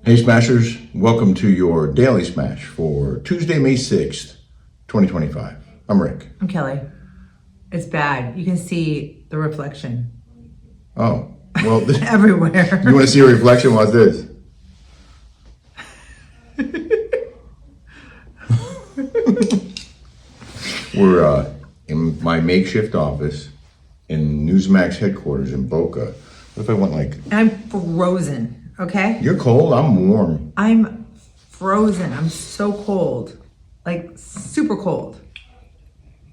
Hey Smashers, welcome to your Daily Smash for Tuesday, May 6th, 2025. I'm Rick. I'm Kelly. It's bad. You can see the reflection. Oh, well. Everywhere. You want to see a reflection? What's this? We're in my makeshift office in Newsmax headquarters in Boca. What if I went like... I'm frozen, okay? You're cold, I'm warm. I'm frozen. I'm so cold. Like, super cold.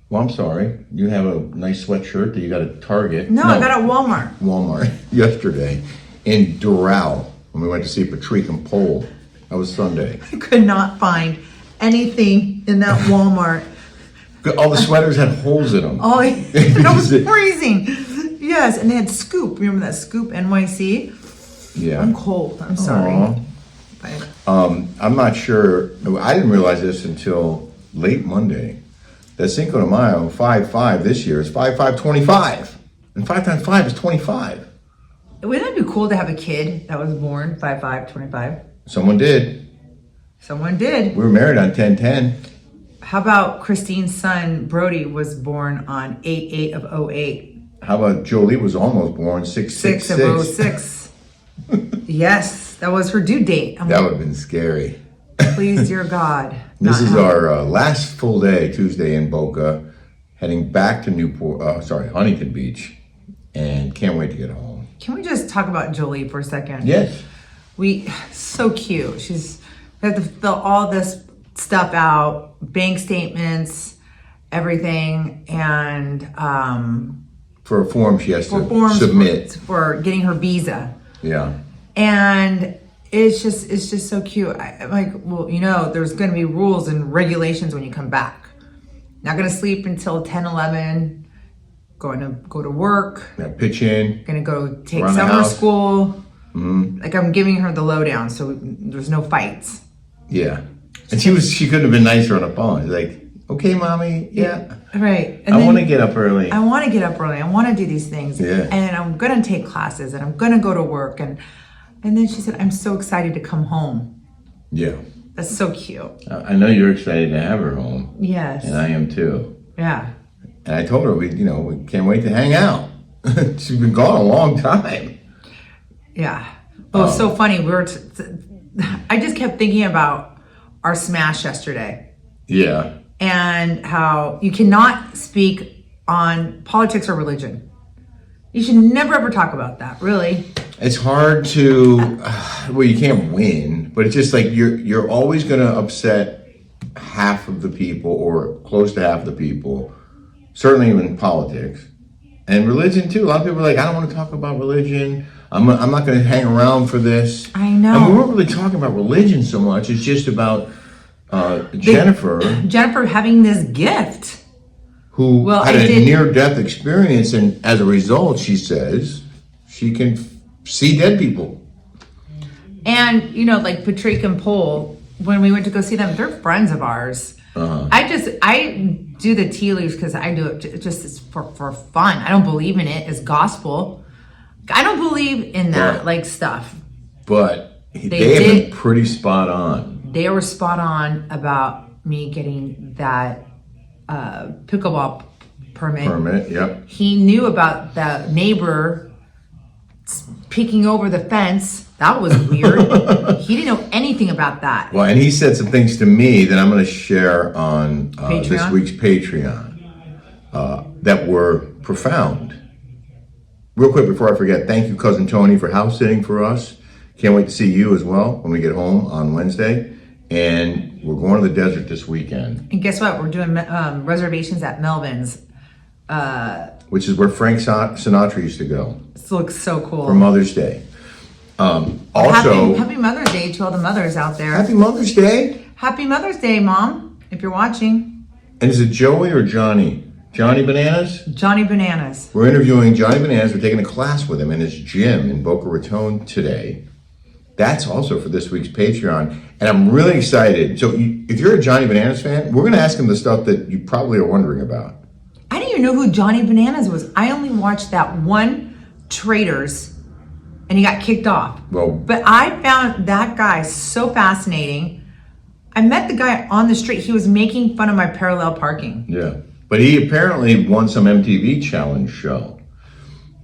Well, I'm sorry. You have a nice sweatshirt that you got at Target. No, I got it at Walmart. Walmart yesterday in Doral when we went to see Patrick and Pole. That was Sunday. I could not find anything in that Walmart. All the sweaters had holes in them. Oh, I was freezing. Yes, and they had Scoop. Remember that Scoop NYC? Yeah. I'm cold. I'm sorry. But I'm not sure. I didn't realize this until late Monday. That Cinco de Mayo, 5-5 this year is 5-5-25. And 5 times 5 is 25. Wouldn't it be cool to have a kid that was born 5-5-25? Someone did. Someone did. We were married on 10-10. How about Christine's son, Brody, was born on 8-8 of 08? How about Jolie was almost born 6-6 of 06. Yes, that was her due date. That would have been scary. Please, dear God. This is our last full day, Tuesday in Boca, heading back to Huntington Beach, and can't wait to get home. Can we just talk about Jolie for a second? Yes. So cute. She's had to fill all this stuff out, bank statements, everything, and for a form she has to submit for getting her visa. Yeah. And it's just so cute. I'm like, well, there's going to be rules and regulations when you come back. Not going to sleep until 10, 11. Going to go to work. Pitch in. Going to go take summer school. Mm-hmm. Like, I'm giving her the lowdown, so there's no fights. Yeah. And she couldn't have been nicer on the phone. She's like, okay, mommy, yeah. Right. And I want to get up early. I want to get up early. I want to do these things. Yeah. And I'm going to take classes, and I'm going to go to work. And then she said, I'm so excited to come home. Yeah. That's so cute. I know you're excited to have her home. Yes. And I am too. Yeah. And I told her, we can't wait to hang out. She's been gone a long time. Yeah. Oh, so funny. I just kept thinking about our smash yesterday. Yeah. And how you cannot speak on politics or religion. You should never ever talk about that, really. It's hard to, you can't win, but it's just like you're always going to upset half of the people or close to half of the people, certainly in politics. And religion too. A lot of people are like, I don't want to talk about religion. I'm not going to hang around for this. I know. And we weren't really talking about religion so much. It's just about Jennifer having this gift. Who had a near-death experience, and as a result, she says, she can see dead people. And, like Patrick and Pole, when we went to go see them, they're friends of ours. Uh-huh. I do the tea leaves because I do it just for fun. I don't believe in it as gospel. I don't believe in that stuff. But they have been pretty spot on. They were spot on about me getting that pickleball permit. Yep. He knew about the neighbor peeking over the fence. That was weird. He didn't know anything about that. Well, and he said some things to me that I'm going to share on this week's Patreon that were profound. Real quick before I forget, thank you, Cousin Tony, for house sitting for us. Can't wait to see you as well when we get home on Wednesday. And we're going to the desert this weekend. And guess what? We're doing reservations at Melvin's. Which is where Frank Sinatra used to go. This looks so cool. For Mother's Day. Also, Happy Mother's Day to all the mothers out there. Happy Mother's Day. Happy Mother's Day, Mom, if you're watching. And is it Joey or Johnny? Johnny Bananas? Johnny Bananas. We're interviewing Johnny Bananas. We're taking a class with him in his gym in Boca Raton today. That's also for this week's Patreon. And I'm really excited. So if you're a Johnny Bananas fan, we're going to ask him the stuff that you probably are wondering about. I didn't even know who Johnny Bananas was. I only watched that one Traitors and he got kicked off. Well, but I found that guy so fascinating. I met the guy on the street. He was making fun of my parallel parking. Yeah, but he apparently won some MTV challenge show.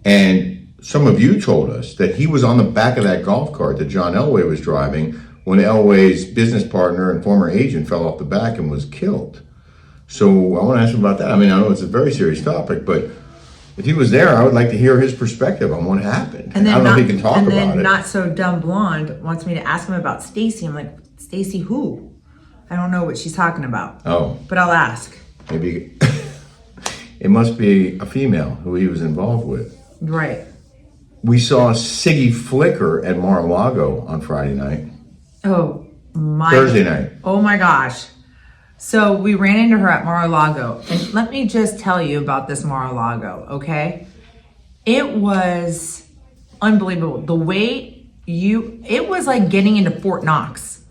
And some of you told us that he was on the back of that golf cart that John Elway was driving when Elway's business partner and former agent fell off the back and was killed. So I want to ask him about that. I mean, I know it's a very serious topic, but if he was there, I would like to hear his perspective on what happened. And then I don't know if he can talk about it. And then Not So Dumb Blonde wants me to ask him about Stacy. I'm like, Stacy who? I don't know what she's talking about. Oh. But I'll ask. Maybe it must be a female who he was involved with. Right. We saw Siggy Flicker at Mar-a-Lago on Friday night. Oh, my. Thursday night. Oh, my gosh. So we ran into her at Mar-a-Lago. And let me just tell you about this Mar-a-Lago, okay? It was unbelievable. The way it was like getting into Fort Knox.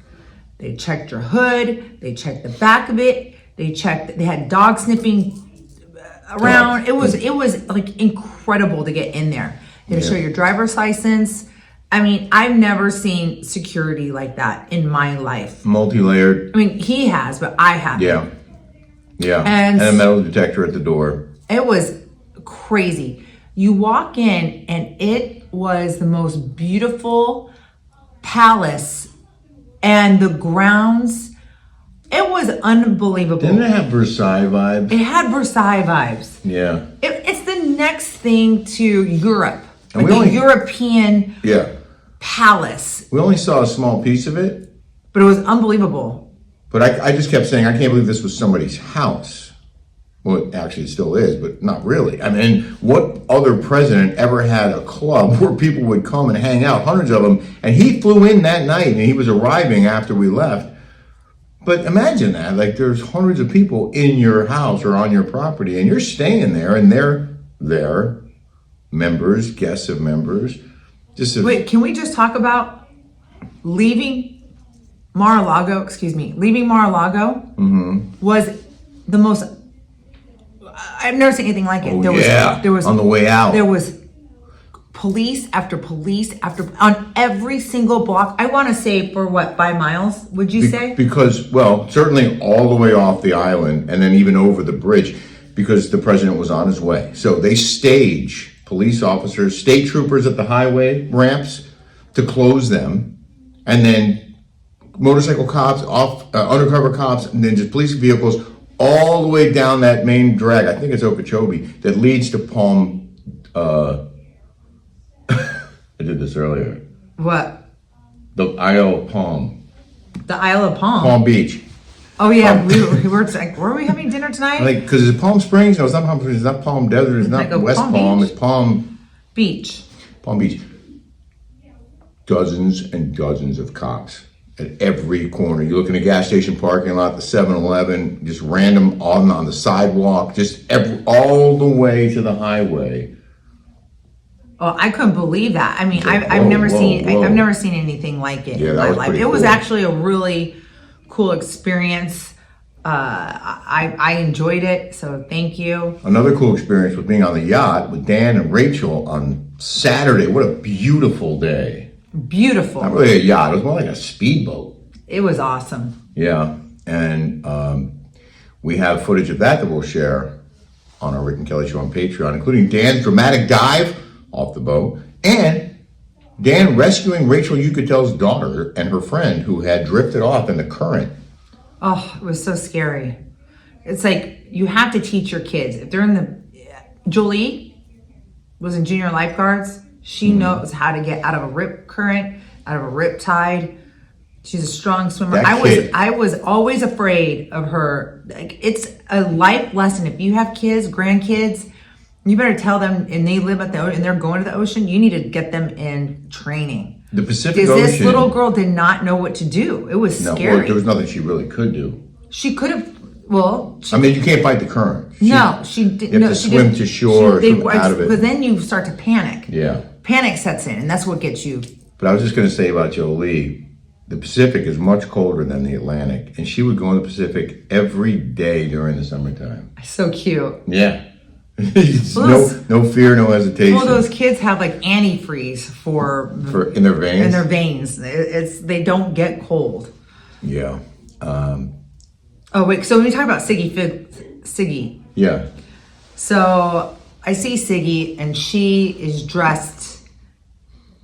They checked your hood. They checked the back of it. They had dog sniffing around. It was like incredible to get in there. You had to show your driver's license. I mean, I've never seen security like that in my life. Multi-layered. I mean, he has, but I haven't. Yeah. Yeah. And a metal detector at the door. It was crazy. You walk in and it was the most beautiful palace, and the grounds, it was unbelievable. Didn't it have Versailles vibes? It had Versailles vibes. Yeah. It's the next thing to Europe. And like a European palace. We only saw a small piece of it. But it was unbelievable. But I just kept saying, I can't believe this was somebody's house. Well, actually it still is, but not really. I mean, what other president ever had a club where people would come and hang out, hundreds of them, and he flew in that night and he was arriving after we left. But imagine that, like there's hundreds of people in your house or on your property and you're staying there and they're there, members, guests of members. Wait, can we just talk about leaving Mar-a-Lago was the most, I've never seen anything like it. Oh, there was on the way out. There was police after on every single block. I want to say for 5 miles, would you say? Because, well, certainly all the way off the island and then even over the bridge because the president was on his way. So they stage police officers, state troopers at the highway ramps to close them, and then motorcycle cops, undercover cops, and then just police vehicles all the way down that main drag. I think it's Okeechobee that leads to Palm. I did this earlier. What? The Isle of Palm. The Isle of Palm. Palm Beach. Oh yeah, we were like, were we having dinner tonight? Like, because it's Palm Springs. No, it's not Palm Springs. It's not Palm Desert. It's not like West Palm. It's Palm Beach. Palm Beach. Dozens and dozens of cops at every corner. You look in a gas station parking lot, the 7-Eleven, just random on the sidewalk, just all the way to the highway. Oh, I couldn't believe that. I mean, Like, I've never seen whoa. anything like it Yeah, in that my was life. pretty It was cool. actually a really cool experience. I enjoyed it, so thank you. Another cool experience was being on the yacht with Dan and Rachel on Saturday. What a beautiful day. Beautiful. Not really a yacht. It was more like a speedboat. It was awesome. Yeah, and we have footage of that we'll share on our Rick and Kelly show on Patreon, including Dan's dramatic dive off the boat and Dan rescuing Rachel Uchitel's daughter and her friend who had drifted off in the current. Oh, it was so scary. It's like you have to teach your kids. If they're in the... Jolie was in junior lifeguards. She knows how to get out of a rip current, out of a rip tide. She's a strong swimmer. I was always afraid of her. Like, it's a life lesson. If you have kids, grandkids, you better tell them, and they live at the ocean and they're going to the ocean, you need to get them in training. The Pacific Ocean. Ocean. This little girl did not know what to do. It was scary. Well, there was nothing she really could do. She could have, well... I mean, you can't fight the current. She didn't. You have to swim to shore or swim out of it. But then you start to panic. Yeah. Panic sets in, and that's what gets you. But I was just going to say about Jolie, the Pacific is much colder than the Atlantic, and she would go in the Pacific every day during the summertime. So cute. Yeah. No fear, no hesitation. Well, those kids have like antifreeze for in their veins. In their veins, they don't get cold. Yeah. Oh wait, so when we talk about Siggy. Yeah. So I see Siggy, and she is dressed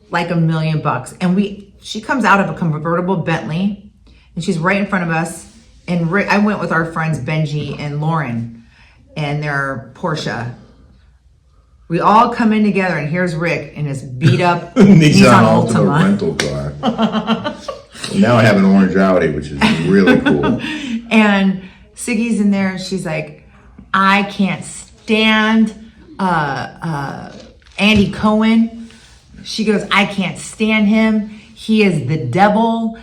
like $1 million, and she comes out of a convertible Bentley, and she's right in front of us. And I went with our friends Benji and Lauren, and their Porsche. We all come in together, and here's Rick in his beat up Nissan Altima rental car. Now I have an orange Audi, which is really cool. And Siggy's in there, and she's like, I can't stand Andy Cohen. She goes, I can't stand him. He is the devil.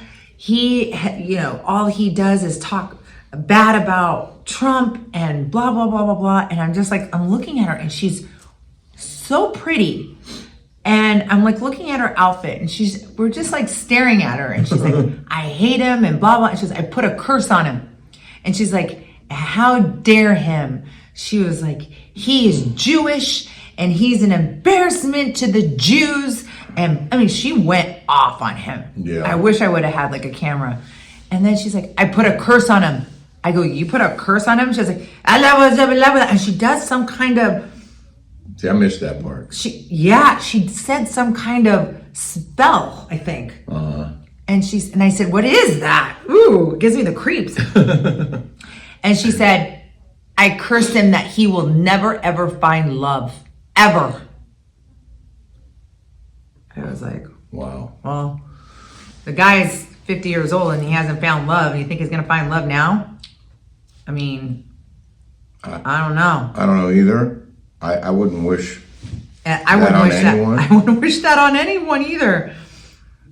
All he does is talk bad about Trump and blah, blah, blah, blah, blah. And I'm just like, I'm looking at her, and she's so pretty. And I'm like looking at her outfit, and we're just like staring at her, and she's like, I hate him and blah, blah. And she's like, I put a curse on him. And she's like, how dare him? She was like, he is Jewish and he's an embarrassment to the Jews. And I mean, she went off on him. Yeah. I wish I would have had like a camera. And then she's like, I put a curse on him. I go, you put a curse on him? She's like, and she does some kind of. See, I missed that part. She said some kind of spell, I think. And I said, what is that? Ooh, it gives me the creeps. And she said, I cursed him that he will never, ever find love. Ever. I was like, wow. Well, the guy's 50 years old and he hasn't found love. And you think he's going to find love now? I mean, I don't know. I don't know either. I wouldn't wish I wouldn't wish that on anyone either.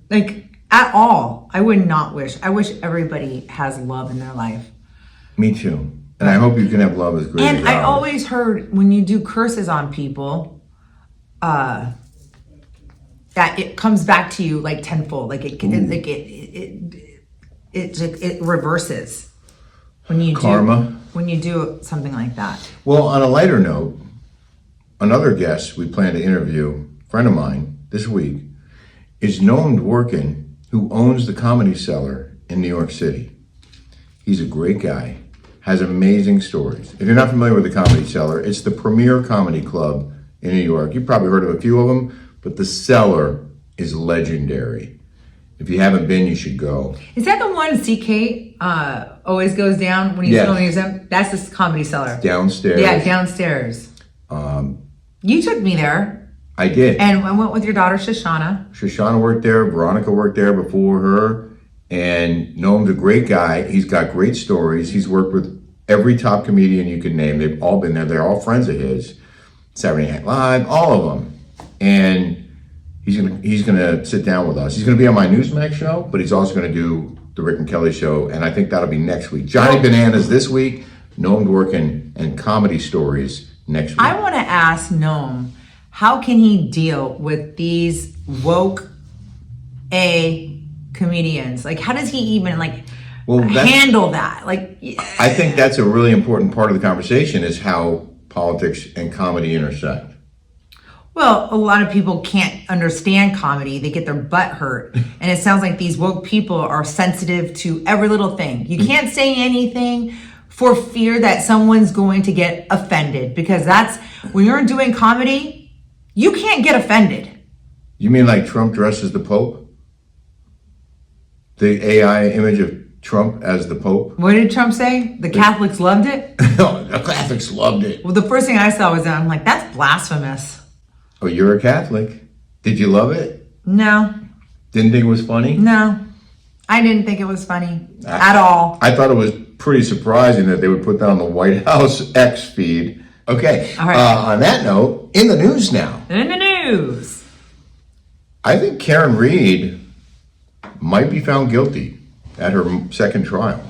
Like, at all. I would not wish. I wish everybody has love in their life. Me too. And I hope you can have love as great as And I always heard when you do curses on people, that it comes back to you like tenfold. Like it reverses when you karma. When you do something like that. Well, on a lighter note, another guest we plan to interview, a friend of mine this week, is Nome Dwerkin, who owns the Comedy Cellar in New York City. He's a great guy, has amazing stories. If you're not familiar with the Comedy Cellar, it's the premier comedy club in New York. You've probably heard of a few of them, but the Cellar is legendary. If you haven't been, you should go. Is that the one CK always goes down when he's filming his own? That's the Comedy Cellar. Downstairs. Yeah, downstairs. You took me there. I did. And I went with your daughter, Shoshana. Shoshana worked there. Veronica worked there before her. And Nome's a great guy. He's got great stories. He's worked with every top comedian you could name. They've all been there. They're all friends of his. Saturday Night Live, all of them. And he's gonna sit down with us. He's gonna be on my Newsmax show, but he's also gonna do the Rick and Kelly show. And I think that'll be next week. Johnny Bananas this week. Nome Dwerkin and Comedy Stories next week. I want to ask Nome, how can he deal with these woke comedians? Like, how does he even handle that? Like, I think that's a really important part of the conversation is how politics and comedy intersect. Well, a lot of people can't understand comedy. They get their butt hurt. And it sounds like these woke people are sensitive to every little thing. You can't say anything for fear that someone's going to get offended, because that's when you're doing comedy, you can't get offended. You mean like Trump dressed as the Pope? The AI image of Trump as the Pope? What did Trump say? The Catholics loved it? No, the Catholics loved it. Well, the first thing I saw was that. I'm like, that's blasphemous. Oh, you're a Catholic. Did you love it? No. Didn't think it was funny? No. I didn't think it was funny at all. I thought it was pretty surprising that they would put that on the White House X feed. Okay. All right. On that note, in the news now. In the news. I think Karen Reed might be found guilty at her second trial.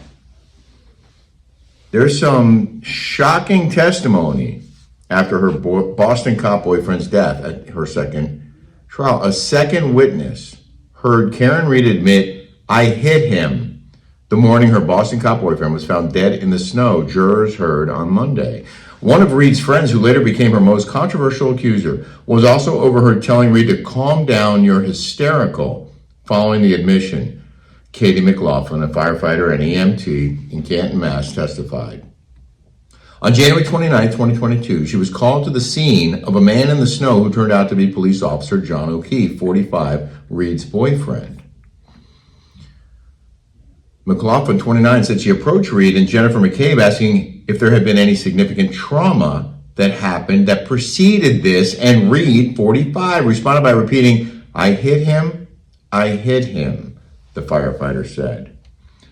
There's some shocking testimony after her Boston cop boyfriend's death at her second trial. A second witness heard Karen Reed admit, I hit him the morning her Boston cop boyfriend was found dead in the snow, jurors heard on Monday. One of Reed's friends, who later became her most controversial accuser, was also overheard telling Reed to calm down, you're hysterical, following the admission. Katie McLaughlin, a firefighter and EMT in Canton, Mass., testified. On January 29, 2022, she was called to the scene of a man in the snow who turned out to be police officer John O'Keefe, 45, Reed's boyfriend. McLaughlin, 29, said she approached Reed and Jennifer McCabe asking if there had been any significant trauma that happened that preceded this, and Reed, 45, responded by repeating, I hit him, the firefighter said.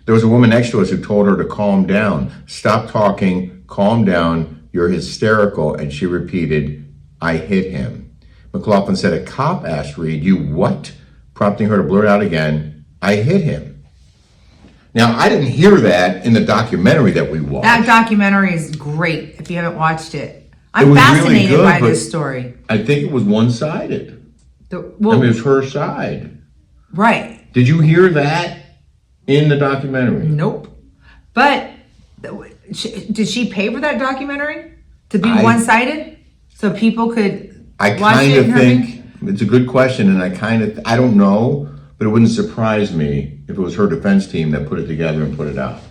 There was a woman next to us who told her to calm down, stop talking, calm down, you're hysterical, and she repeated, I hit him. McLaughlin said a cop asked Reed, you what? Prompting her to blurt out again, I hit him. Now, I didn't hear that in the documentary that we watched. That documentary is great if you haven't watched it. I'm fascinated really good, by this story. I think it was one-sided. It was her side. Right. Did you hear that in the documentary? Nope. But did she pay for that documentary to be one-sided so people could watch it? I think it's a good question, and I don't know, but it wouldn't surprise me if it was her defense team that put it together and put it out.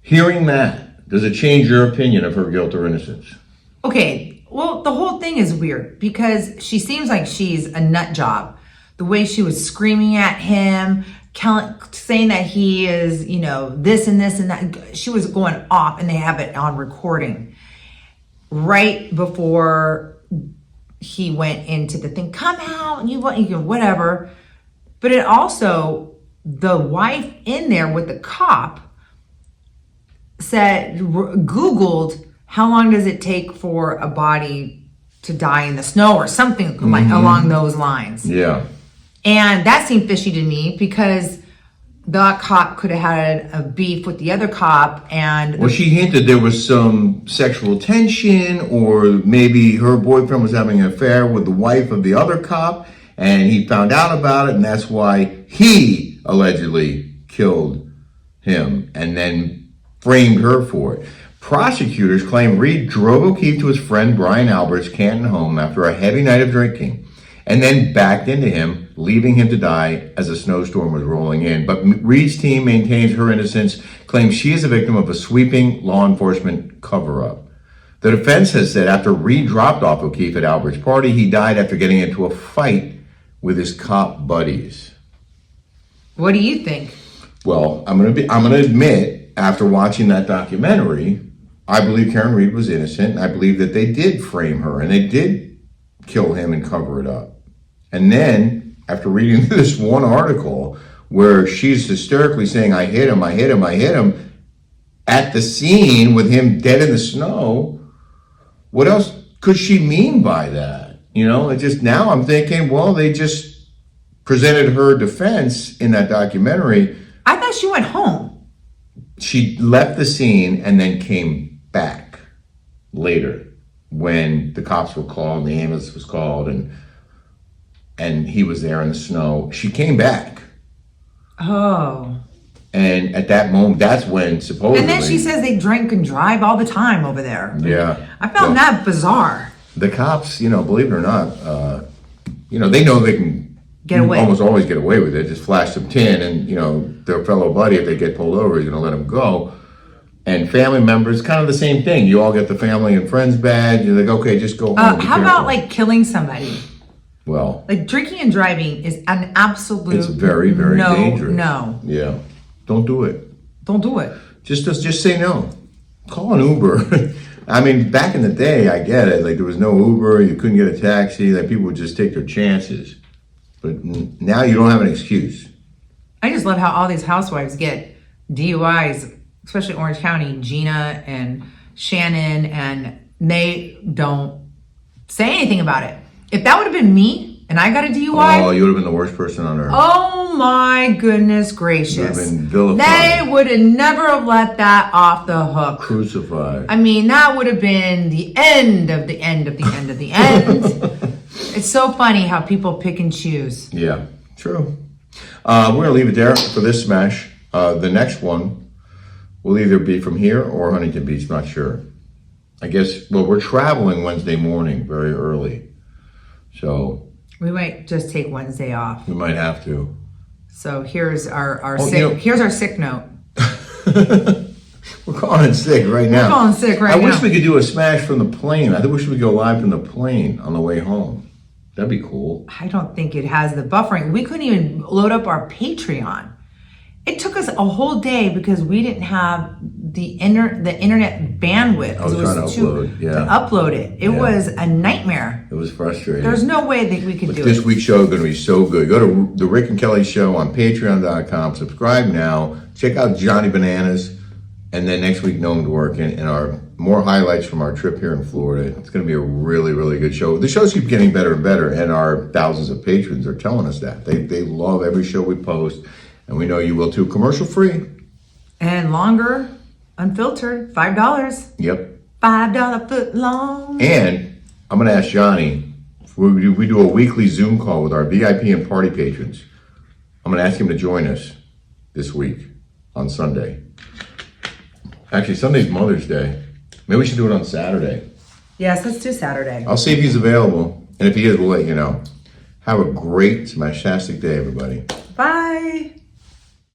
Hearing that, does it change your opinion of her guilt or innocence? Okay, well, the whole thing is weird because she seems like she's a nut job. The way she was screaming at him, saying that he is, this and this and that. She was going off, and they have it on recording. Right before he went into the thing, come out, and you can whatever. But it also, the wife in there with the cop said, Googled, how long does it take for a body to die in the snow or something along those lines? Yeah. And that seemed fishy to me because the cop could have had a beef with the other cop and... Well, she hinted there was some sexual tension, or maybe her boyfriend was having an affair with the wife of the other cop, and he found out about it, and that's why he allegedly killed him and then framed her for it. Prosecutors claim Reed drove O'Keefe to his friend Brian Albert's Canton home after a heavy night of drinking and then backed into him, leaving him to die as a snowstorm was rolling in. But Reed's team maintains her innocence, claims she is a victim of a sweeping law enforcement cover-up. The defense has said after Reed dropped off O'Keefe at Albert's party, he died after getting into a fight with his cop buddies. What do you think? Well, I'm gonna admit, after watching that documentary, I believe Karen Reed was innocent. I believe that they did frame her and they did kill him and cover it up. And then, after reading this one article where she's hysterically saying, I hit him, at the scene with him dead in the snow, what else could she mean by that? It just, now I'm thinking, well, they just presented her defense in that documentary. I thought she went home. She left the scene and then came back later when the cops were called, the ambulance was called, and he was there in the snow. She came back. Oh. And at that moment, that's when supposedly... And then she says they drink and drive all the time over there. Yeah. I found that bizarre. The cops, believe it or not, they know they can get away. Almost always get away with it. Just flash some tin and, their fellow buddy, if they get pulled over, is going to let them go. And family members, kind of the same thing. You all get the family and friends badge. You're like, okay, just go home. How about killing somebody? Well, drinking and driving is an absolute... It's very, very dangerous. No. Yeah. Don't do it. Don't do it. Just say no. Call an Uber. I mean, back in the day, I get it. There was no Uber, you couldn't get a taxi. People would just take their chances. But now you don't have an excuse. I just love how all these housewives get DUIs, especially Orange County, Gina and Shannon, and they don't say anything about it. If that would have been me and I got a DUI... Oh, you would have been the worst person on earth. Oh my goodness gracious. You would have been vilified. They would have never have let that off the hook. Crucified. I mean, that would have been the end of the end of the end of the end. It's so funny how people pick and choose. Yeah, true. We're going to leave it there for this smash. The next one will either be from here or Huntington Beach, not sure. I guess, well, we're traveling Wednesday morning very early. So we might just take Wednesday off. we might have to. So here's our sick. Here's our sick note. We're calling it sick right now. We're calling sick right now. I wish we could do a smash from the plane. I wish we could go live from the plane on the way home. That'd be cool. I don't think it has the buffering. We couldn't even load up our Patreon. It took us a whole day because we didn't have the internet bandwidth. I was trying to upload it. It was a nightmare. It was frustrating. There's no way that we could do it. This week's show is going to be so good. Go to the Rick and Kelly Show on Patreon.com. Subscribe now. Check out Johnny Bananas. And then next week, Nome Dwerkin, and our more highlights from our trip here in Florida. It's going to be a really, really good show. The shows keep getting better and better, and our thousands of patrons are telling us that. They love every show we post, and we know you will too. Commercial free. And longer, unfiltered, $5. Yep. $5 foot long. And I'm going to ask Johnny, we do a weekly Zoom call with our VIP and party patrons. I'm going to ask him to join us this week on Sunday. Actually, Sunday's Mother's Day. Maybe we should do it on Saturday. Yes, let's do Saturday. I'll see if he's available. And if he is, we'll let you know. Have a great, smashtastic day, everybody. Bye.